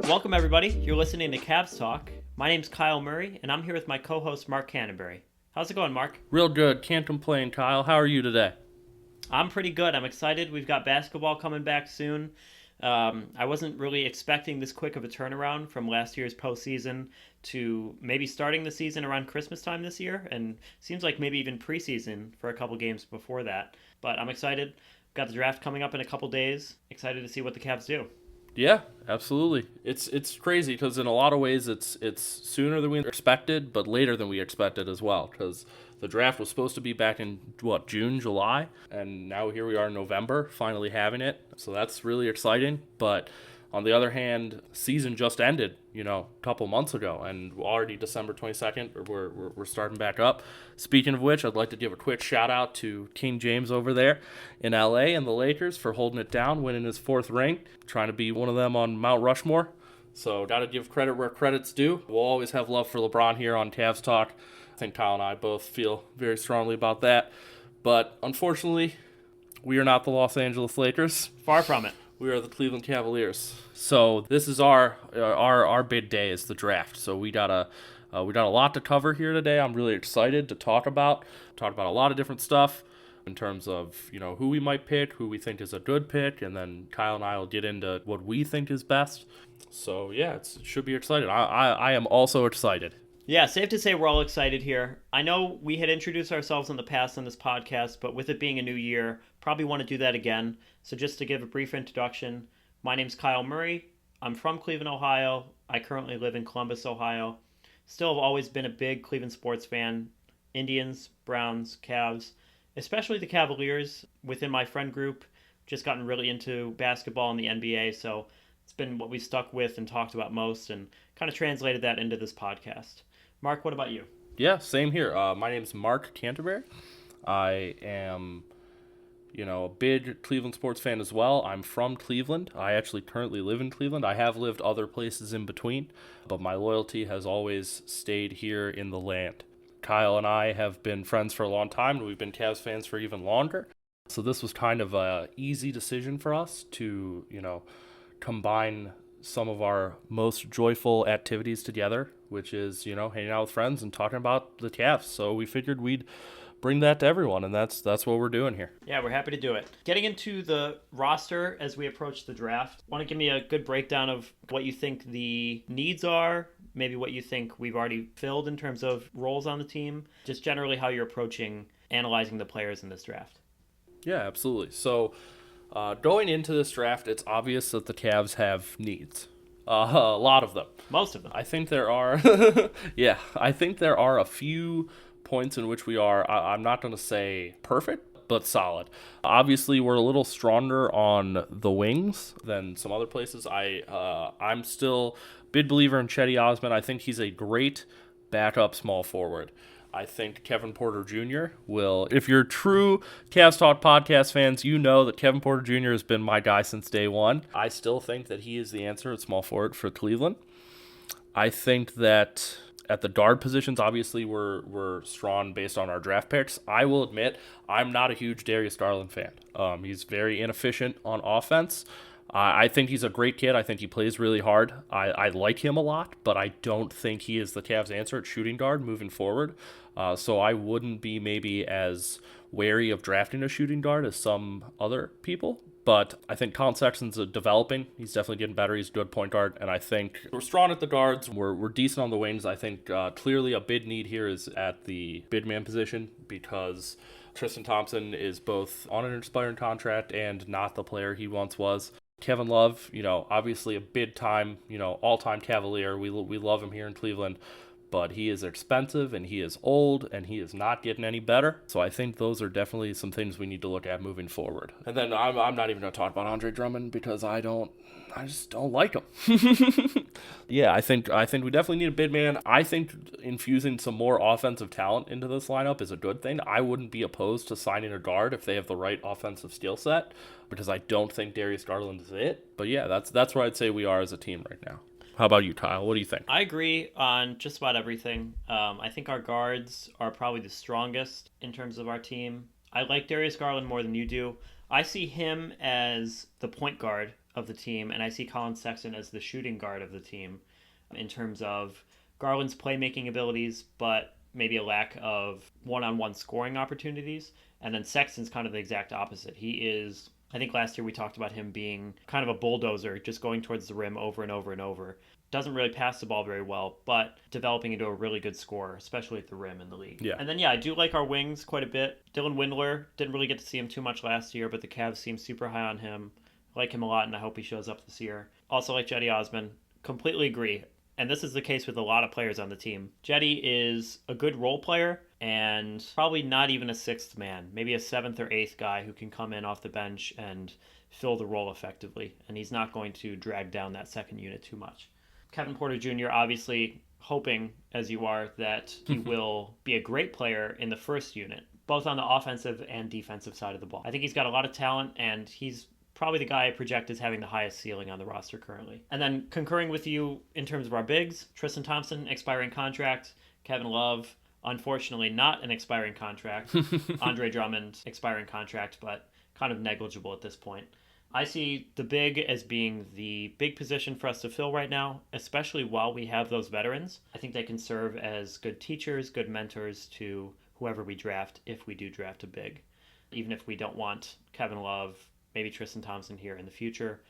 Welcome, everybody. You're listening to Cavs Talk. My name's Kyle Murray, and I'm here with my co-host, Mark Canterbury. How's it going, Mark? Real good. Can't complain, Kyle. How are you today? I'm pretty good. I'm excited. We've got basketball coming back soon. I wasn't really expecting this quick of a turnaround from last year's postseason to maybe starting the season around Christmas time this year, and seems like maybe even preseason for a couple games before that. But I'm excited. Got the draft coming up in a couple days. Excited to see what the Cavs do. Yeah, absolutely. It's crazy because in a lot of ways it's sooner than we expected, but later than we expected as well. Because the draft was supposed to be back in June, July, and now here we are in November, finally having it. So that's really exciting. But on the other hand, season just ended, a couple months ago, and already December 22nd, we're starting back up. Speaking of which, I'd like to give a quick shout out to King James over there in LA and the Lakers for holding it down, winning his 4th ring, trying to be one of them on Mount Rushmore. So got to give credit where credit's due. We'll always have love for LeBron here on Cavs Talk. I think Kyle and I both feel very strongly about that. But unfortunately, we are not the Los Angeles Lakers. Far from it. We are the Cleveland Cavaliers. So this is our big day, is the draft. So we got a lot to cover here today. I'm really excited to talk about a lot of different stuff in terms of who we might pick, who we think is a good pick, and then Kyle and I will get into what we think is best. So yeah, it should be exciting. I am also excited. Yeah, safe to say we're all excited here. I know we had introduced ourselves in the past on this podcast, but with it being a new year, probably want to do that again. So just to give a brief introduction, my name's Kyle Murray. I'm from Cleveland, Ohio. I currently live in Columbus, Ohio. Still have always been a big Cleveland sports fan. Indians, Browns, Cavs, especially the Cavaliers. Within my friend group, just gotten really into basketball and the NBA, so it's been what we stuck with and talked about most, and kind of translated that into this podcast. Mark, what about you? Yeah, same here. My name's Mark Canterbury. I am, a big Cleveland sports fan as well. I'm from Cleveland. I actually currently live in Cleveland. I have lived other places in between, but my loyalty has always stayed here in the land. Kyle and I have been friends for a long time, and we've been Cavs fans for even longer. So this was kind of a easy decision for us to, combine some of our most joyful activities together, which is, hanging out with friends and talking about the Cavs. So we figured we'd bring that to everyone, and that's what we're doing here. Yeah, we're happy to do it. Getting into the roster as we approach the draft, want to give me a good breakdown of what you think the needs are, maybe what you think we've already filled in terms of roles on the team, just generally how you're approaching analyzing the players in this draft. Yeah, absolutely. So going into this draft, it's obvious that the Cavs have needs. A lot of them. Most of them. I think there are. Yeah, I think there are a few points in which we are, I'm not going to say perfect, but solid. Obviously, we're a little stronger on the wings than some other places. I'm still a big believer in Chetty Osman. I think he's a great backup small forward. I think Kevin Porter Jr. will, if you're true Cavs Talk podcast fans, you know that Kevin Porter Jr. has been my guy since day one. I still think that he is the answer at small forward for Cleveland. I think that at the guard positions, obviously, we're strong based on our draft picks. I will admit, I'm not a huge Darius Garland fan. He's very inefficient on offense. I think he's a great kid. I think he plays really hard. I like him a lot, but I don't think he is the Cavs' answer at shooting guard moving forward. So I wouldn't be maybe as wary of drafting a shooting guard as some other people. But I think Colin Sexton's developing. He's definitely getting better. He's a good point guard. And I think we're strong at the guards. We're decent on the wings. I think clearly a big need here is at the big man position because Tristan Thompson is both on an expiring contract and not the player he once was. Kevin Love, obviously a big time, all-time Cavalier. We love him here in Cleveland. But he is expensive, and he is old, and he is not getting any better. So I think those are definitely some things we need to look at moving forward. And then I'm not even going to talk about Andre Drummond because I just don't like him. Yeah, I think we definitely need a big man. I think infusing some more offensive talent into this lineup is a good thing. I wouldn't be opposed to signing a guard if they have the right offensive skill set because I don't think Darius Garland is it. But yeah, that's where I'd say we are as a team right now. How about you, Kyle? What do you think? I agree on just about everything. I think our guards are probably the strongest in terms of our team. I like Darius Garland more than you do. I see him as the point guard of the team, and I see Colin Sexton as the shooting guard of the team in terms of Garland's playmaking abilities, but maybe a lack of one-on-one scoring opportunities. And then Sexton's kind of the exact opposite. He is, I think last year we talked about him being kind of a bulldozer, just going towards the rim over and over and over. Doesn't really pass the ball very well, but developing into a really good scorer, especially at the rim in the league. Yeah. And then, I do like our wings quite a bit. Dylan Windler, didn't really get to see him too much last year, but the Cavs seem super high on him. I like him a lot, and I hope he shows up this year. Also like Jetty Osman. Completely agree. And this is the case with a lot of players on the team. Jetty is a good role player and probably not even a sixth man, maybe a seventh or eighth guy who can come in off the bench and fill the role effectively. And he's not going to drag down that second unit too much. Kevin Porter Jr., obviously hoping, as you are, that he will be a great player in the first unit, both on the offensive and defensive side of the ball. I think he's got a lot of talent, and he's probably the guy I project as having the highest ceiling on the roster currently. And then concurring with you in terms of our bigs, Tristan Thompson, expiring contract. Kevin Love, unfortunately not an expiring contract. Andre Drummond, expiring contract, but kind of negligible at this point. I see the big as being the big position for us to fill right now, especially while we have those veterans. I think they can serve as good teachers, good mentors to whoever we draft, if we do draft a big. Even if we don't want Kevin Love, maybe Tristan Thompson here in the future,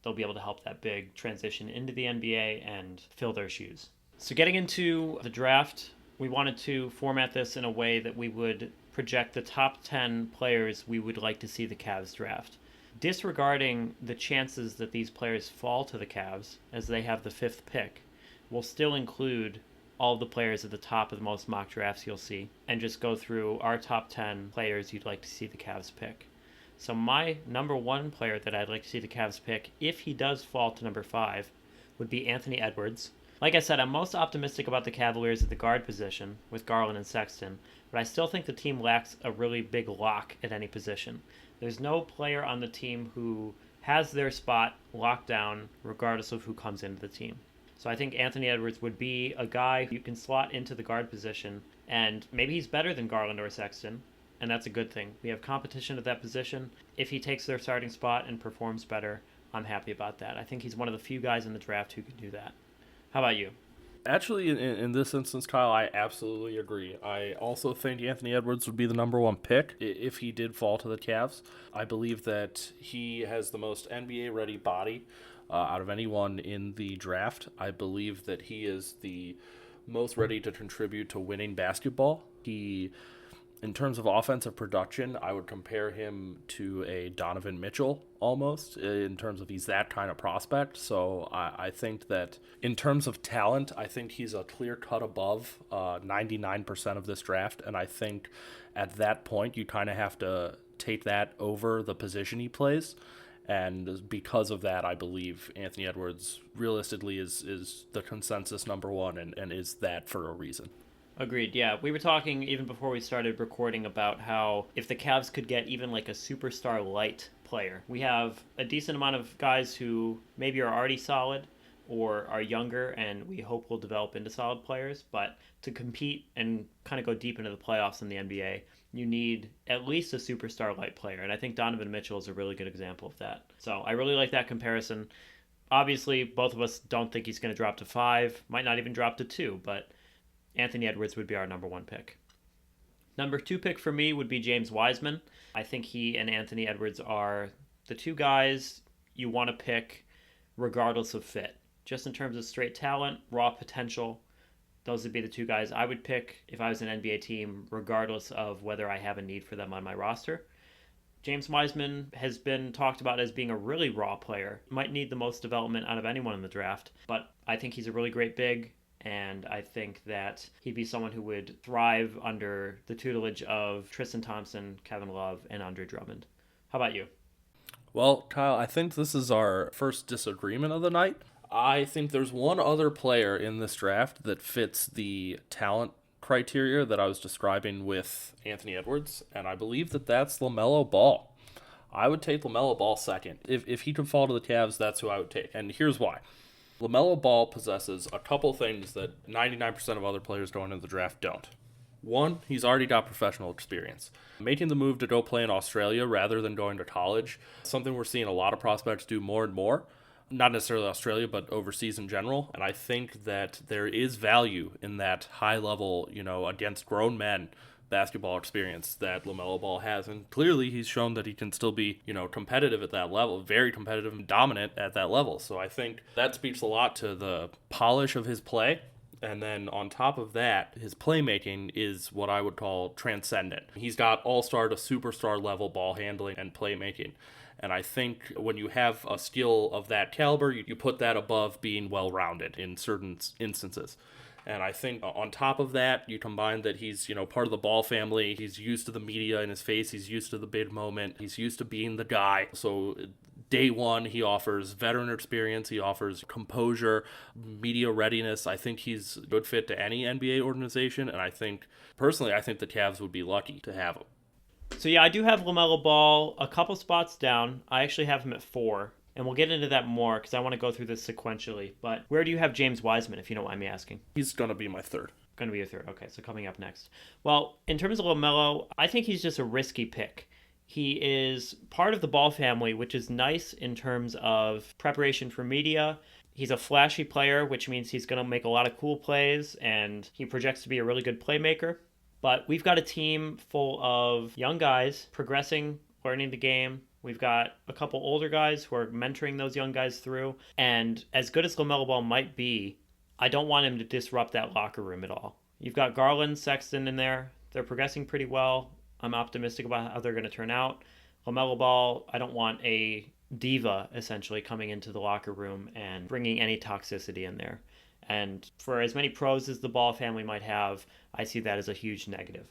they'll be able to help that big transition into the NBA and fill their shoes. So getting into the draft, we wanted to format this in a way that we would project the top 10 players we would like to see the Cavs draft. Disregarding the chances that these players fall to the Cavs, as they have the 5th pick, we'll still include all the players at the top of the most mock drafts you'll see, and just go through our top 10 players you'd like to see the Cavs pick. So my number 1 player that I'd like to see the Cavs pick, if he does fall to number 5, would be Anthony Edwards. Like I said, I'm most optimistic about the Cavaliers at the guard position, with Garland and Sexton, but I still think the team lacks a really big lock at any position. There's no player on the team who has their spot locked down regardless of who comes into the team. So I think Anthony Edwards would be a guy you can slot into the guard position, and maybe he's better than Garland or Sexton, and that's a good thing. We have competition at that position. If he takes their starting spot and performs better, I'm happy about that. I think he's one of the few guys in the draft who can do that. How about you? Actually, in this instance, Kyle, I absolutely agree. I also think Anthony Edwards would be the number 1 pick if he did fall to the Cavs. I believe that he has the most NBA-ready body out of anyone in the draft. I believe that he is the most ready to contribute to winning basketball. In terms of offensive production, I would compare him to a Donovan Mitchell almost, in terms of he's that kind of prospect. So I think that in terms of talent, I think he's a clear cut above 99% of this draft. And I think at that point, you kind of have to take that over the position he plays. And because of that, I believe Anthony Edwards realistically is the consensus number 1 and is that for a reason. Agreed, yeah. We were talking even before we started recording about how if the Cavs could get even like a superstar light player, we have a decent amount of guys who maybe are already solid or are younger and we hope will develop into solid players, but to compete and kind of go deep into the playoffs in the NBA, you need at least a superstar light player, and I think Donovan Mitchell is a really good example of that. So I really like that comparison. Obviously, both of us don't think he's going to drop to 5, might not even drop to 2, but Anthony Edwards would be our number 1 pick. Number 2 pick for me would be James Wiseman. I think he and Anthony Edwards are the 2 guys you want to pick regardless of fit. Just in terms of straight talent, raw potential, those would be the 2 guys I would pick if I was an NBA team, regardless of whether I have a need for them on my roster. James Wiseman has been talked about as being a really raw player. Might need the most development out of anyone in the draft, but I think he's a really great big. And I think that he'd be someone who would thrive under the tutelage of Tristan Thompson, Kevin Love, and Andre Drummond. How about you? Well, Kyle, I think this is our first disagreement of the night. I think there's one other player in this draft that fits the talent criteria that I was describing with Anthony Edwards, and I believe that that's LaMelo Ball. I would take LaMelo Ball second. If he could fall to the Cavs, that's who I would take, and here's why. LaMelo Ball possesses a couple things that 99% of other players going into the draft don't. One, he's already got professional experience. Making the move to go play in Australia rather than going to college, something we're seeing a lot of prospects do more and more. Not necessarily Australia, but overseas in general. And I think that there is value in that high level, against grown men basketball experience that LaMelo Ball has. And clearly he's shown that he can still be, competitive at that level, very competitive and dominant at that level. So I think that speaks a lot to the polish of his play. And then on top of that, his playmaking is what I would call transcendent. He's got all-star to superstar level ball handling and playmaking. And I think when you have a skill of that caliber, you put that above being well-rounded in certain instances. And I think on top of that, you combine that he's, part of the Ball family. He's used to the media in his face. He's used to the big moment. He's used to being the guy. So day one, he offers veteran experience. He offers composure, media readiness. I think he's a good fit to any NBA organization. And I think the Cavs would be lucky to have him. So yeah, I do have LaMelo Ball a couple spots down. I actually have him at 4. And we'll get into that more because I want to go through this sequentially. But where do you have James Wiseman, if you don't mind me asking? He's going to be my 3rd. Going to be your 3rd. Okay, so coming up next. Well, in terms of LaMelo, I think he's just a risky pick. He is part of the Ball family, which is nice in terms of preparation for media. He's a flashy player, which means he's going to make a lot of cool plays, and he projects to be a really good playmaker. But we've got a team full of young guys progressing, learning the game. We've got a couple older guys who are mentoring those young guys through. And as good as LaMelo Ball might be, I don't want him to disrupt that locker room at all. You've got Garland, Sexton in there. They're progressing pretty well. I'm optimistic about how they're going to turn out. LaMelo Ball, I don't want a diva, essentially, coming into the locker room and bringing any toxicity in there. And for as many pros as the Ball family might have, I see that as a huge negative.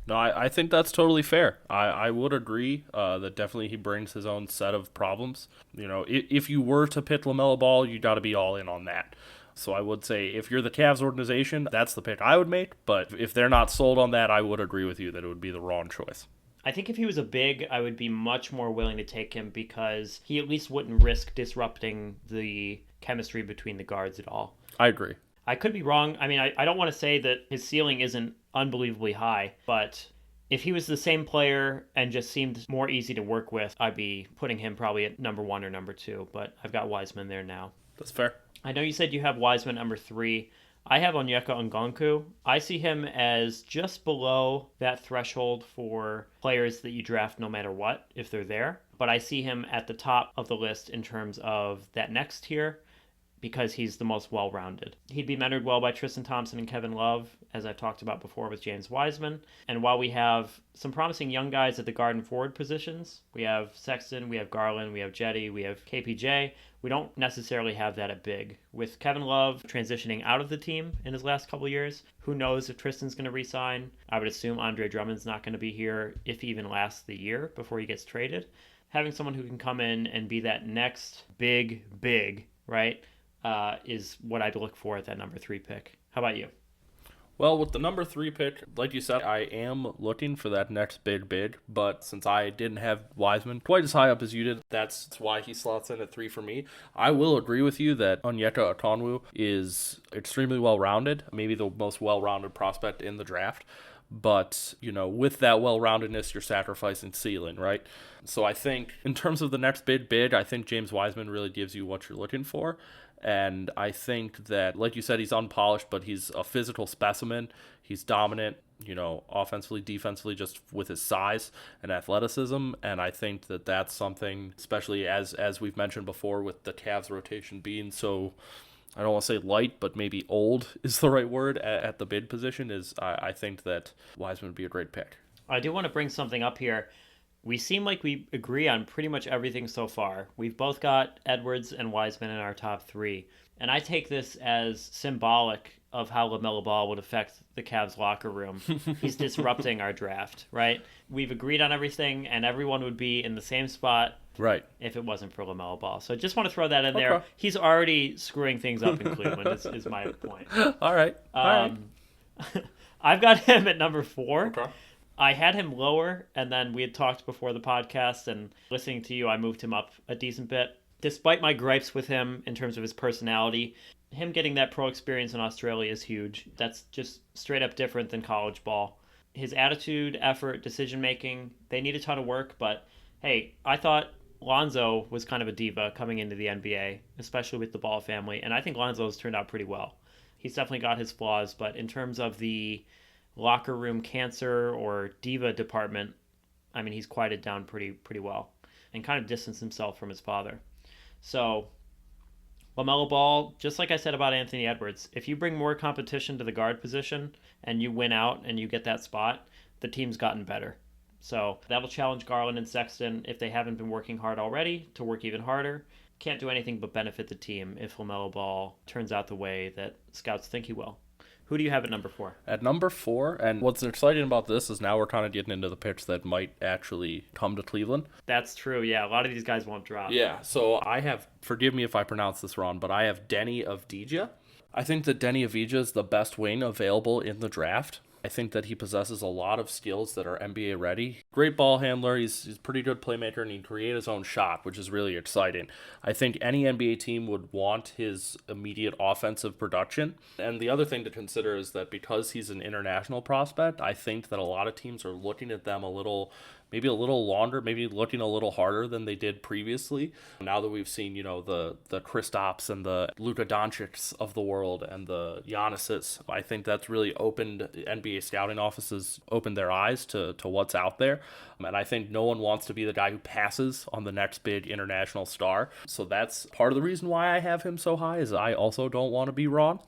No, I think that's totally fair. I would agree that definitely he brings his own set of problems. If you were to pick LaMelo Ball, you got to be all in on that. So I would say if you're the Cavs organization, that's the pick I would make. But if they're not sold on that, I would agree with you that it would be the wrong choice. I think if he was a big, I would be much more willing to take him because he at least wouldn't risk disrupting the chemistry between the guards at all. I agree. I could be wrong. I mean, I don't want to say that his ceiling isn't unbelievably high, but if he was the same player and just seemed more easy to work with, I'd be putting him probably at number 1 or number 2, but I've got Wiseman there now. That's fair. I know you said you have Wiseman number 3. I have Onyeka Okongwu. I see him as just below that threshold for players that you draft no matter what, if they're there. But I see him at the top of the list in terms of that next tier because he's the most well-rounded. He'd be mentored well by Tristan Thompson and Kevin Love, as I've talked about before with James Wiseman. And while we have some promising young guys at the guard and forward positions, we have Sexton, we have Garland, we have Jetty, we have KPJ, we don't necessarily have that at big. With Kevin Love transitioning out of the team in his last couple years, who knows if Tristan's going to re-sign? I would assume Andre Drummond's not going to be here if he even lasts the year before he gets traded. Having someone who can come in and be that next big, right, is what I'd look for at that number 3 pick. How about you? Well, with the number 3 pick, like you said, I am looking for that next big, but since I didn't have Wiseman quite as high up as you did, that's why he slots in at 3 for me. I will agree with you that Onyeka Okongwu is extremely well-rounded, maybe the most well-rounded prospect in the draft. But, with that well-roundedness, you're sacrificing ceiling, right? So I think in terms of the next big, I think James Wiseman really gives you what you're looking for. And I think that, like you said, he's unpolished, but he's a physical specimen. He's dominant, offensively, defensively, just with his size and athleticism. And I think that that's something, especially as we've mentioned before, with the Cavs rotation being so, I don't want to say light, but maybe old is the right word at the bid position, is I think that Wiseman would be a great pick. I do want to bring something up here. We seem like we agree on pretty much everything so far. We've both got Edwards and Wiseman in our top 3. And I take this as symbolic of how LaMelo Ball would affect the Cavs locker room. He's disrupting our draft, right? We've agreed on everything, and everyone would be in the same spot right if it wasn't for LaMelo Ball. So just want to throw that in there. He's already screwing things up in Cleveland, is my point. All right. I've got him at number 4. Okay. I had him lower, and then we had talked before the podcast, and listening to you, I moved him up a decent bit. Despite my gripes with him in terms of his personality, him getting that pro experience in Australia is huge. That's just straight up different than college ball. His attitude, effort, decision making, they need a ton of work, but hey, I thought Lonzo was kind of a diva coming into the NBA, especially with the Ball family, and I think Lonzo's turned out pretty well. He's definitely got his flaws, but in terms of the locker room cancer or diva department, I mean, he's quieted down pretty well and kind of distanced himself from his father. So LaMelo Ball, just like I said about Anthony Edwards, if you bring more competition to the guard position and you win out and you get that spot, the team's gotten better. So that'll challenge Garland and Sexton if they haven't been working hard already to work even harder. Can't do anything but benefit the team if LaMelo Ball turns out the way that scouts think he will. Who do you have at number 4? At number 4, and what's exciting about this is now we're kind of getting into the picks that might actually come to Cleveland. That's true, yeah. A lot of these guys won't drop. Yeah, so I have, forgive me if I pronounce this wrong, but I have Denny Avdija. I think that Denny Avdija is the best wing available in the draft. I think that he possesses a lot of skills that are NBA ready. Great ball handler. He's a pretty good playmaker, and he can create his own shot, which is really exciting. I think any NBA team would want his immediate offensive production. And the other thing to consider is that because he's an international prospect, I think that a lot of teams are looking at them maybe a little longer, maybe looking a little harder than they did previously. Now that we've seen, the Kristaps and the Luka Doncics of the world and the Giannis's, I think that's really opened NBA scouting offices, opened their eyes to what's out there. And I think no one wants to be the guy who passes on the next big international star. So that's part of the reason why I have him so high, is I also don't want to be wrong.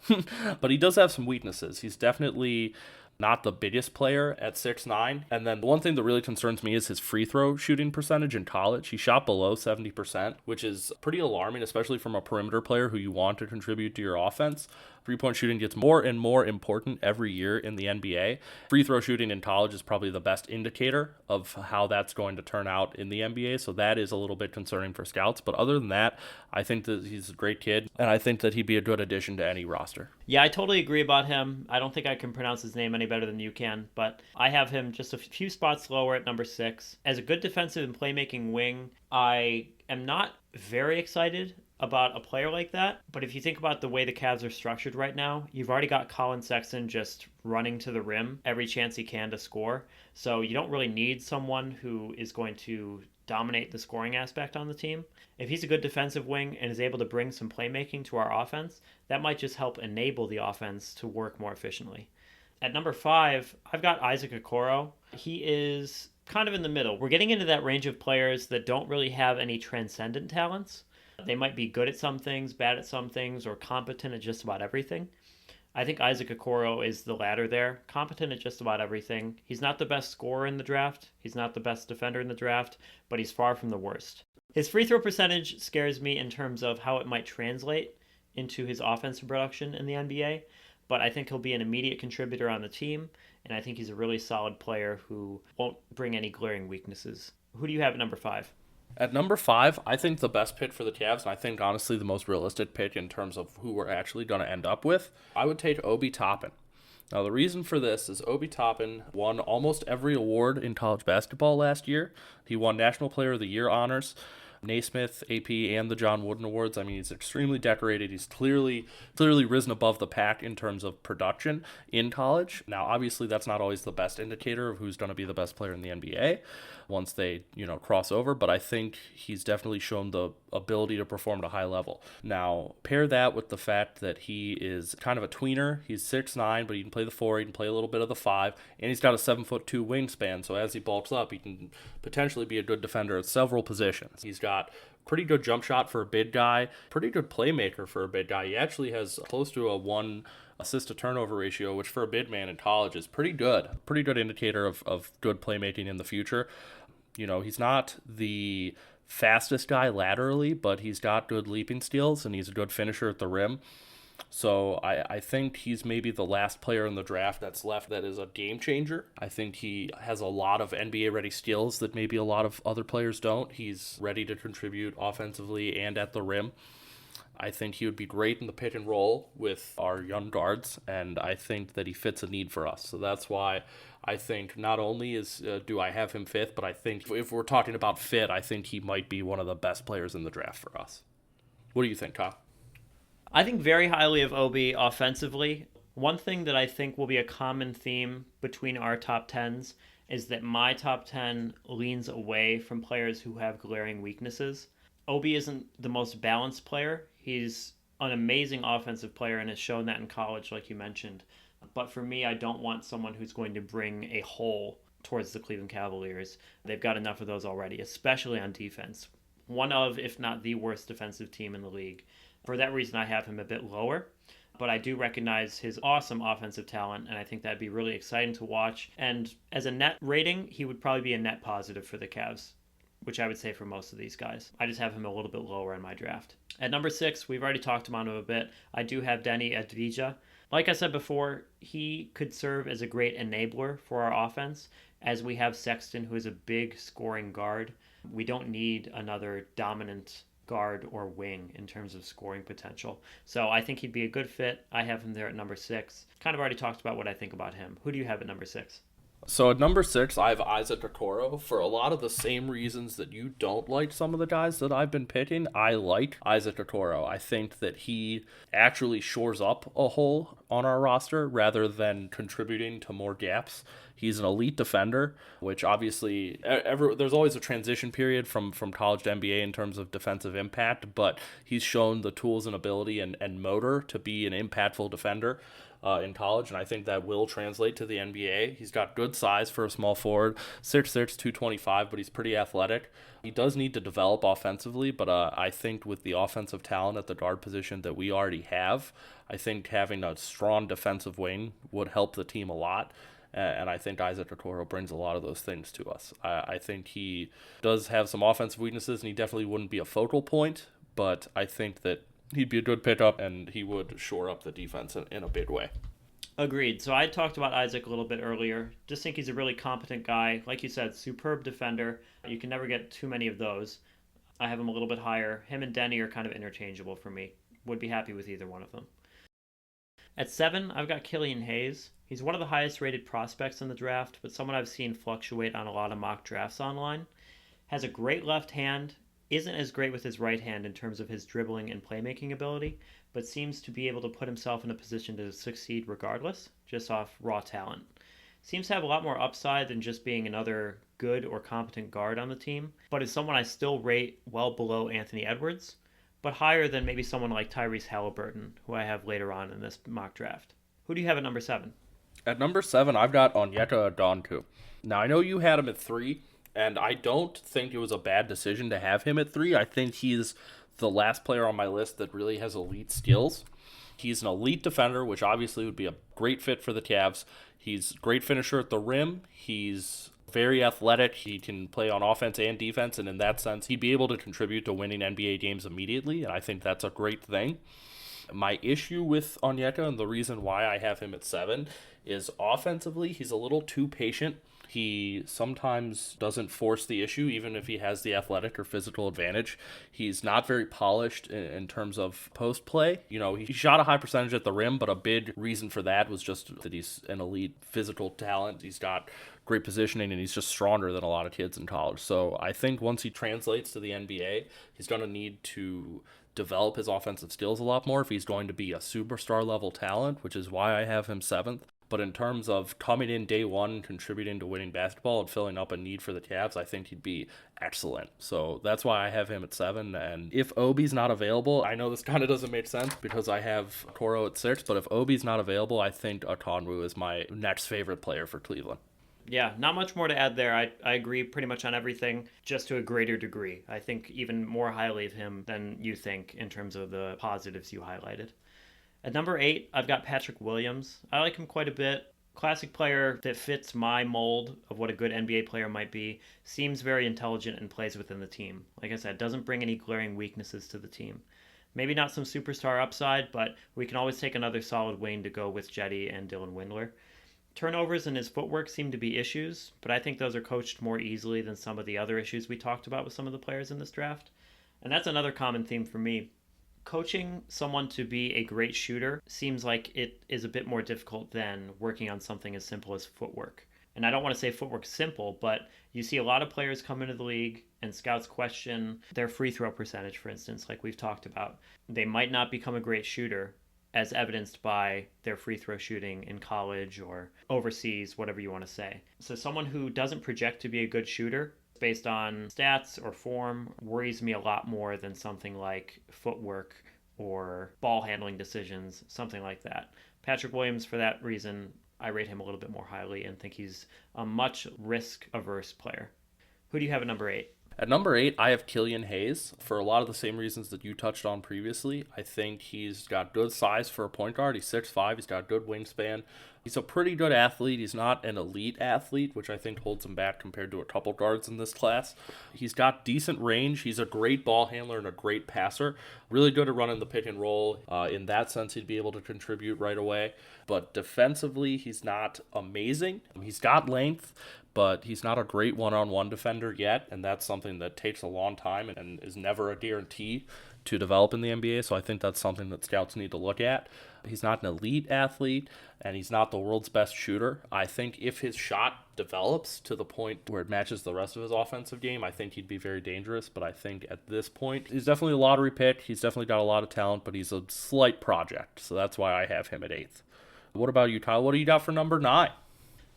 But he does have some weaknesses. He's definitely not the biggest player at 6'9". And then the one thing that really concerns me is his free throw shooting percentage in college. He shot below 70%, which is pretty alarming, especially from a perimeter player who you want to contribute to your offense. Three-point shooting gets more and more important every year in the NBA. Free throw shooting in college is probably the best indicator of how that's going to turn out in the NBA, so that is a little bit concerning for scouts. But other than that, I think that he's a great kid, and I think that he'd be a good addition to any roster. Yeah, I totally agree about him. I don't think I can pronounce his name any better than you can, but I have him just a few spots lower at number 6. As a good defensive and playmaking wing, I am not very excited about a player like that. But if you think about the way the Cavs are structured right now, you've already got Colin Sexton just running to the rim every chance he can to score. So you don't really need someone who is going to dominate the scoring aspect on the team. If he's a good defensive wing and is able to bring some playmaking to our offense, that might just help enable the offense to work more efficiently. At number 5, I've got Isaac Okoro. He is kind of in the middle. We're getting into that range of players that don't really have any transcendent talents. They might be good at some things, bad at some things, or competent at just about everything. I think Isaac Okoro is the latter there, competent at just about everything. He's not the best scorer in the draft. He's not the best defender in the draft, but he's far from the worst. His free throw percentage scares me in terms of how it might translate into his offensive production in the NBA, but I think he'll be an immediate contributor on the team, and I think he's a really solid player who won't bring any glaring weaknesses. Who do you have at number 5? At number 5, I think the best pick for the Cavs, and I think honestly the most realistic pick in terms of who we're actually going to end up with, I would take Obi Toppin. Now the reason for this is Obi Toppin won almost every award in college basketball last year. He won National Player of the Year honors, Naismith, AP, and the John Wooden Awards. I mean, he's extremely decorated. He's clearly risen above the pack in terms of production in college. Now, obviously, that's not always the best indicator of who's going to be the best player in the NBA once they, cross over, but I think he's definitely shown the ability to perform at a high level. Now, pair that with the fact that he is kind of a tweener. He's 6'9", but he can play the 4, he can play a little bit of the 5, and he's got a 7'2" wingspan, so as he bulks up, he can potentially be a good defender at several positions. He's got pretty good jump shot for a big guy, pretty good playmaker for a big guy. He actually has close to a 1 assist to turnover ratio, which for a big man in college is pretty good indicator of good playmaking in the future. He's not the fastest guy laterally, but he's got good leaping skills and he's a good finisher at the rim. So I think he's maybe the last player in the draft that's left that is a game changer. I think he has a lot of NBA-ready skills that maybe a lot of other players don't. He's ready to contribute offensively and at the rim. I think he would be great in the pick and roll with our young guards, and I think that he fits a need for us. So that's why I think not only do I have him fifth, but I think if we're talking about fit, I think he might be one of the best players in the draft for us. What do you think, Kyle? I think very highly of Obi offensively. One thing that I think will be a common theme between our top 10s is that my top 10 leans away from players who have glaring weaknesses. Obi isn't the most balanced player. He's an amazing offensive player and has shown that in college, like you mentioned. But for me, I don't want someone who's going to bring a hole towards the Cleveland Cavaliers. They've got enough of those already, especially on defense. One of, if not the worst defensive team in the league. For that reason, I have him a bit lower. But I do recognize his awesome offensive talent, and I think that'd be really exciting to watch. And as a net rating, he would probably be a net positive for the Cavs, which I would say for most of these guys. I just have him a little bit lower in my draft. At number 6, we've already talked about him a bit. I do have Denny Advija. Like I said before, he could serve as a great enabler for our offense, as we have Sexton, who is a big scoring guard. We don't need another dominant guard or wing in terms of scoring potential. So I think he'd be a good fit. I have him there at number 6. Kind of already talked about what I think about him. Who do you have at number 6? So at number 6, I have Isaac Okoro. For a lot of the same reasons that you don't like some of the guys that I've been picking, I like Isaac Okoro. I think that he actually shores up a hole on our roster rather than contributing to more gaps. He's an elite defender, which obviously there's always a transition period from college to NBA in terms of defensive impact, but he's shown the tools and ability and motor to be an impactful defender in college, and I think that will translate to the NBA. He's got good size for a small forward, 6'6", 225, but he's pretty athletic. He does need to develop offensively, but I think with the offensive talent at the guard position that we already have, I think having a strong defensive wing would help the team a lot. And I think Isaac Okoro brings a lot of those things to us. I think he does have some offensive weaknesses, and he definitely wouldn't be a focal point, but I think that he'd be a good pickup, and he would shore up the defense in a big way. Agreed. So I talked about Isaac a little bit earlier. Just think he's a really competent guy. Like you said, superb defender. You can never get too many of those. I have him a little bit higher. Him and Denny are kind of interchangeable for me. Would be happy with either one of them. At 7, I've got Killian Hayes. He's one of the highest rated prospects in the draft, but someone I've seen fluctuate on a lot of mock drafts online. Has a great left hand, isn't as great with his right hand in terms of his dribbling and playmaking ability, but seems to be able to put himself in a position to succeed regardless, just off raw talent. Seems to have a lot more upside than just being another good or competent guard on the team, but is someone I still rate well below Anthony Edwards, but higher than maybe someone like Tyrese Halliburton, who I have later on in this mock draft. Who do you have at number 7? At number 7, I've got Onyeka Okongwu. Now, I know you had him at 3, and I don't think it was a bad decision to have him at 3. I think he's the last player on my list that really has elite skills. He's an elite defender, which obviously would be a great fit for the Cavs. He's a great finisher at the rim. He's very athletic. He can play on offense and defense, and in that sense, he'd be able to contribute to winning NBA games immediately, and I think that's a great thing. My issue with Onyeka, and the reason why I have him at 7, is offensively, he's a little too patient. He sometimes doesn't force the issue, even if he has the athletic or physical advantage. He's not very polished in terms of post play. You know, he shot a high percentage at the rim, but a big reason for that was just that he's an elite physical talent. He's got great positioning, and he's just stronger than a lot of kids in college. So I think once he translates to the NBA, he's going to need to develop his offensive skills a lot more if he's going to be a superstar level talent, which is why I have him 7th. But in terms of coming in day one, contributing to winning basketball and filling up a need for the Cavs, I think he'd be excellent. So that's why I have him at 7. And if Obi's not available, I know this kind of doesn't make sense because I have Okoro at 6, but if Obi's not available, I think Okongwu is my next favorite player for Cleveland. Yeah, not much more to add there. I agree pretty much on everything, just to a greater degree. I think even more highly of him than you think in terms of the positives you highlighted. At number 8, I've got Patrick Williams. I like him quite a bit. Classic player that fits my mold of what a good NBA player might be. Seems very intelligent and plays within the team. Like I said, doesn't bring any glaring weaknesses to the team. Maybe not some superstar upside, but we can always take another solid wing to go with Jetty and Dylan Windler. Turnovers and his footwork seem to be issues, but I think those are coached more easily than some of the other issues we talked about with some of the players in this draft. And that's another common theme for me. Coaching someone to be a great shooter seems like it is a bit more difficult than working on something as simple as footwork. And I don't want to say footwork's simple, but you see a lot of players come into the league and scouts question their free throw percentage, for instance, like we've talked about. They might not become a great shooter, as evidenced by their free throw shooting in college or overseas, whatever you want to say. So someone who doesn't project to be a good shooter based on stats or form worries me a lot more than something like footwork or ball handling decisions, something like that. Patrick Williams, for that reason, I rate him a little bit more highly and think he's a much risk averse player. Who do you have at number 8? At number 8, I have Killian Hayes for a lot of the same reasons that you touched on previously. I think he's got good size for a point guard. He's 6'5". He's got a good wingspan. He's a pretty good athlete. He's not an elite athlete, which I think holds him back compared to a couple guards in this class. He's got decent range. He's a great ball handler and a great passer. Really good at running the pick and roll. In that sense, he'd be able to contribute right away. But defensively, he's not amazing. He's got length, but he's not a great one-on-one defender yet, and that's something that takes a long time and is never a guarantee to develop in the NBA, so I think that's something that scouts need to look at. He's not an elite athlete, and he's not the world's best shooter. I think if his shot develops to the point where it matches the rest of his offensive game, I think he'd be very dangerous, but I think at this point, he's definitely a lottery pick. He's definitely got a lot of talent, but he's a slight project, so that's why I have him at 8th. What about you, Kyle? What do you got for number 9?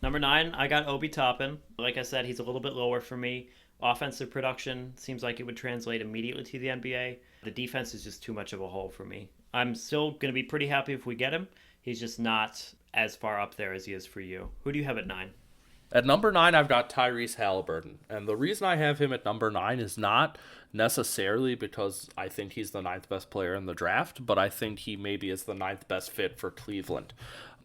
Number 9, I got Obi Toppin. Like I said, he's a little bit lower for me. Offensive production seems like it would translate immediately to the NBA. The defense is just too much of a hole for me. I'm still going to be pretty happy if we get him. He's just not as far up there as he is for you. Who do you have at 9? At number 9, I've got Tyrese Halliburton. And the reason I have him at number 9 is not necessarily because I think he's the 9th best player in the draft, but I think he maybe is the 9th best fit for Cleveland.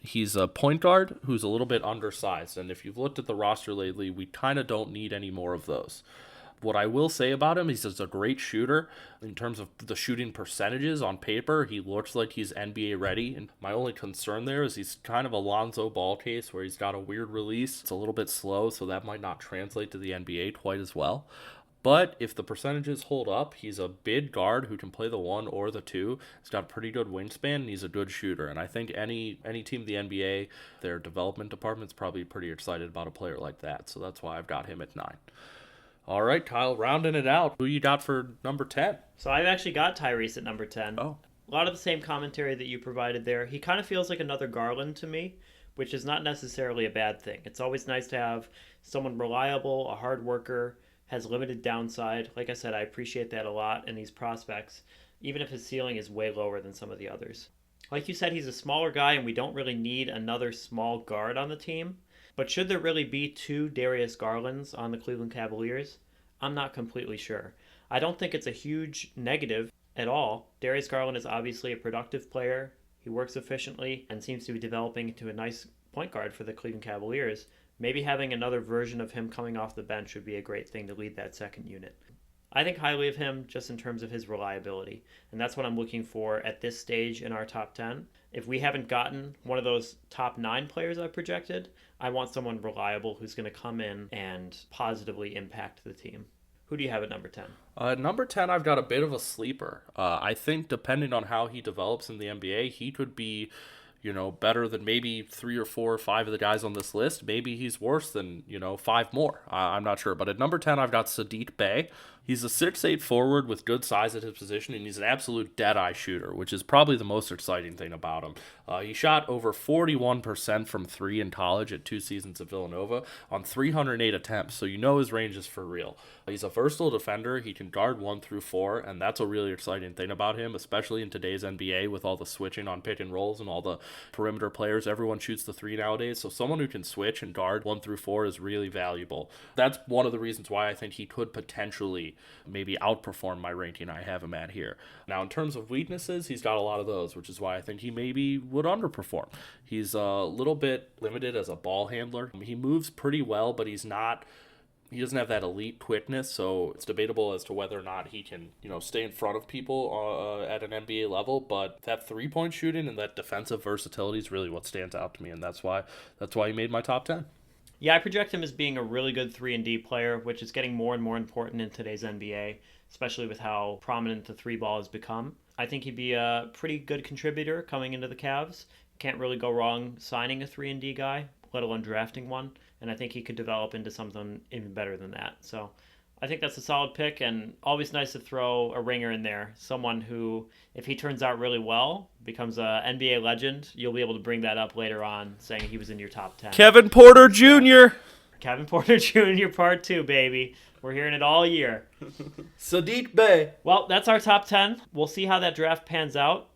He's a point guard who's a little bit undersized, and if you've looked at the roster lately, we kind of don't need any more of those. What I will say about him, he's just a great shooter. In terms of the shooting percentages on paper, he looks like he's NBA ready. And my only concern there is he's kind of a Lonzo Ball case where he's got a weird release. It's a little bit slow, so that might not translate to the NBA quite as well. But if the percentages hold up, he's a big guard who can play the 1 or the 2. He's got a pretty good wingspan, and he's a good shooter. And I think any team in the NBA, their development department's probably pretty excited about a player like that. So that's why I've got him at 9. All right, Kyle, rounding it out. Who you got for number 10? So I've actually got Tyrese at number 10. Oh. A lot of the same commentary that you provided there. He kind of feels like another Garland to me, which is not necessarily a bad thing. It's always nice to have someone reliable, a hard worker, has limited downside. Like I said, I appreciate that a lot in these prospects, even if his ceiling is way lower than some of the others. Like you said, he's a smaller guy, and we don't really need another small guard on the team. But should there really be 2 Darius Garlands on the Cleveland Cavaliers? I'm not completely sure. I don't think it's a huge negative at all. Darius Garland is obviously a productive player. He works efficiently and seems to be developing into a nice point guard for the Cleveland Cavaliers. Maybe having another version of him coming off the bench would be a great thing to lead that second unit. I think highly of him just in terms of his reliability, and that's what I'm looking for at this stage in our top 10. If we haven't gotten one of those top 9 players I projected, I want someone reliable who's going to come in and positively impact the team. Who do you have at number 10? At number 10, I've got a bit of a sleeper. I think depending on how he develops in the NBA, he could be better than maybe 3 or 4 or 5 of the guys on this list. Maybe he's worse than, 5 more. I'm not sure. But at number 10, I've got Saddiq Bey. He's a 6'8" forward with good size at his position, and he's an absolute dead-eye shooter, which is probably the most exciting thing about him. He shot over 41% from 3 in college at 2 seasons at Villanova on 308 attempts, so his range is for real. He's a versatile defender. He can guard 1 through 4, and that's a really exciting thing about him, especially in today's NBA with all the switching on pick and rolls and all the perimeter players. Everyone shoots the 3 nowadays, so someone who can switch and guard 1 through 4 is really valuable. That's one of the reasons why I think he could potentially maybe outperform my ranking I have him at here. Now, in terms of weaknesses, he's got a lot of those, which is why I think he maybe would underperform. He's a little bit limited as a ball handler. He moves pretty well, but he doesn't have that elite quickness, so it's debatable as to whether or not he can, stay in front of people at an NBA level. But that 3-point shooting and that defensive versatility is really what stands out to me, and that's why he made my top 10. Yeah, I project him as being a really good 3-and-D player, which is getting more and more important in today's NBA, especially with how prominent the 3 ball has become. I think he'd be a pretty good contributor coming into the Cavs. Can't really go wrong signing a 3-and-D guy, let alone drafting one. And I think he could develop into something even better than that. So I think that's a solid pick, and always nice to throw a ringer in there. Someone who, if he turns out really well, becomes a NBA legend. You'll be able to bring that up later on, saying he was in your top 10. Kevin Porter Jr. Kevin Porter Jr. Part 2, baby. We're hearing it all year. Sadiq Bey. Well, that's our top 10. We'll see how that draft pans out.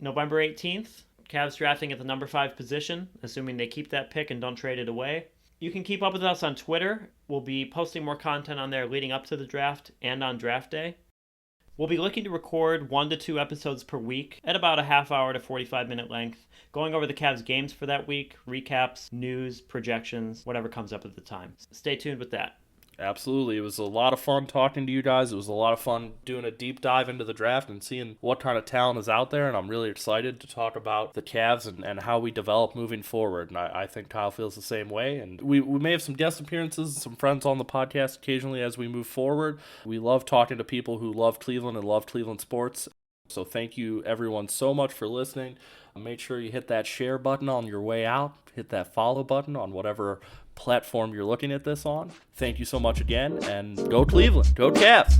November 18th, Cavs drafting at the number 5 position, assuming they keep that pick and don't trade it away. You can keep up with us on Twitter. We'll be posting more content on there leading up to the draft and on draft day. We'll be looking to record 1 to 2 episodes per week at about a half hour to 45-minute length, going over the Cavs games for that week, recaps, news, projections, whatever comes up at the time. Stay tuned with that. Absolutely. It was a lot of fun talking to you guys. It was a lot of fun doing a deep dive into the draft and seeing what kind of talent is out there. And I'm really excited to talk about the Cavs and how we develop moving forward. And I think Kyle feels the same way. And we may have some guest appearances, some friends on the podcast occasionally as we move forward. We love talking to people who love Cleveland and love Cleveland sports. So thank you everyone so much for listening. Make sure you hit that share button on your way out. Hit that follow button on whatever platform you're looking at this on. Thank you so much again, and go Cleveland. Go Cavs.